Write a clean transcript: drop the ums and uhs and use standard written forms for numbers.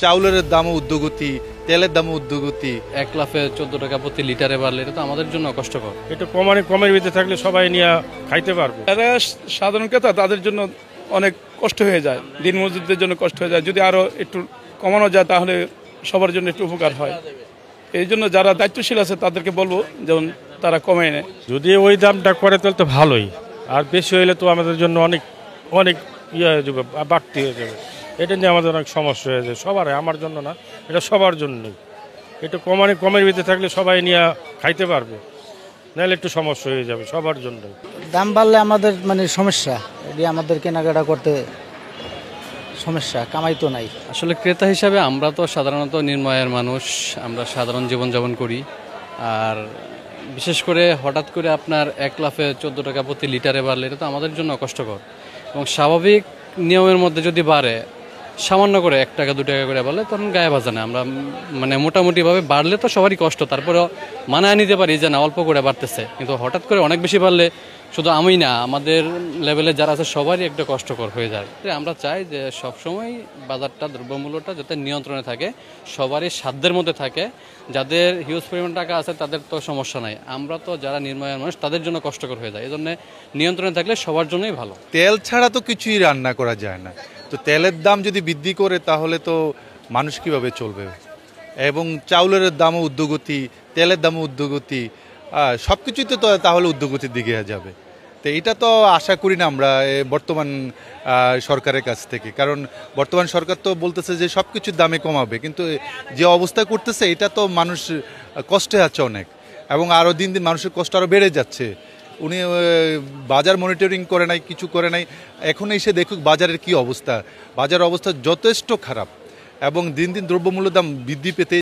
চাউলের দামও ঊর্ধ্বগতি, তেলের দামও ঊর্ধ্বগতি। 1 লাফে 14 টাকা প্রতি লিটারে বাড়লে এটা তো আমাদের জন্য কষ্টকর। একটু কমের ভিতরে থাকলে সবাই নিয়ে খাইতে পারবে। যারা সাধারণ ক্রেতা তাদের জন্য অনেক কষ্ট হয়ে যায়, দিনমজুরদের জন্য কষ্ট হয়ে যায়। যদি আরো একটু কমানো যায় তাহলে সবার জন্য একটু উপকার হয়। এই জন্য যারা দায়িত্বশীল আছে তাদেরকে বলবো যেমন তারা কমিয়ে নেয়। যদি ওই দামটা করে তাহলে তো ভালোই, আর বেশি হইলে তো আমাদের জন্য অনেক অনেক ইয়ে হয়ে যাবে, বাড়তি হয়ে যাবে। এটা নিয়ে আমাদের অনেক সমস্যা হয়ে যায় সবার, আমার জন্য না, এটা সবার জন্যই। একটু কমের ভিতরে থাকলে সবাই নিয়ে খাইতে পারবে, নাহলে একটু সমস্যা হয়ে যাবে সবার জন্য। দাম বাড়লে আমাদের সমস্যা, এটি আমাদের কেনাকাটা করতে সমস্যা, কামাই তো নাই। আসলে ক্রেতা হিসাবে আমরা তো সাধারণত নিম্ন-আয়ের মানুষ, আমরা সাধারণ জীবনযাপন করি। আর বিশেষ করে হঠাৎ করে আপনার 1 লাফে 14 টাকা প্রতি লিটারে বাড়লে এটা তো আমাদের জন্য কষ্টকর। এবং স্বাভাবিক নিয়মের মধ্যে যদি বাড়ে সামান্য করে 1 টাকা 2 টাকা করে বাড়লে তখন গায়ে বাজে না। আমরা মোটামুটিভাবে বাড়লে তো সবারই কষ্ট, তারপরে মানায় নিতে পারি যে না অল্প করে বাড়তেছে। কিন্তু হঠাৎ করে অনেক বেশি বাড়লে শুধু আমি না, আমাদের লেভেলে যারা আছে সবারই একটা কষ্টকর হয়ে যায়। আমরা চাই যে সবসময় বাজারটা, দ্রব্যমূল্যটা যাতে নিয়ন্ত্রণে থাকে, সবারই সাধ্যের মধ্যে থাকে। যাদের হিউজ পরিমাণ টাকা আছে তাদের তো সমস্যা নাই, আমরা তো যারা নিম্ন-আয়ের মানুষ তাদের জন্য কষ্টকর হয়ে যায়। এই জন্য নিয়ন্ত্রণে থাকলে সবার জন্যই ভালো। তেল ছাড়া তো কিছুই রান্না করা যায় না, তো তেলের দাম যদি বৃদ্ধি করে তাহলে তো মানুষ কিভাবে চলবে? এবং চাউলের দামও ঊর্ধ্বগতি, তেলের দামও ঊর্ধ্বগতি, সব কিছুই তো তাহলে ঊর্ধ্বগতির দিকে যাবে। তো এটা তো আশা করি না আমরা বর্তমান সরকারের কাছ থেকে, কারণ বর্তমান সরকার তো বলতেছে যে সব কিছুর দামে কমাবে, কিন্তু যে অবস্থা করতেছে এটা তো মানুষ কষ্টে আছে অনেক, এবং আরও দিন দিন মানুষের কষ্ট আরও বেড়ে যাচ্ছে। উনি বাজার মনিটরিং করে নাই, কিছু করে নাই। এখন এসে দেখুক বাজারের কি অবস্থা, বাজার অবস্থা যথেষ্ট খারাপ, এবং দিন দিন দ্রব্যমূল্যের দাম বৃদ্ধি পেতে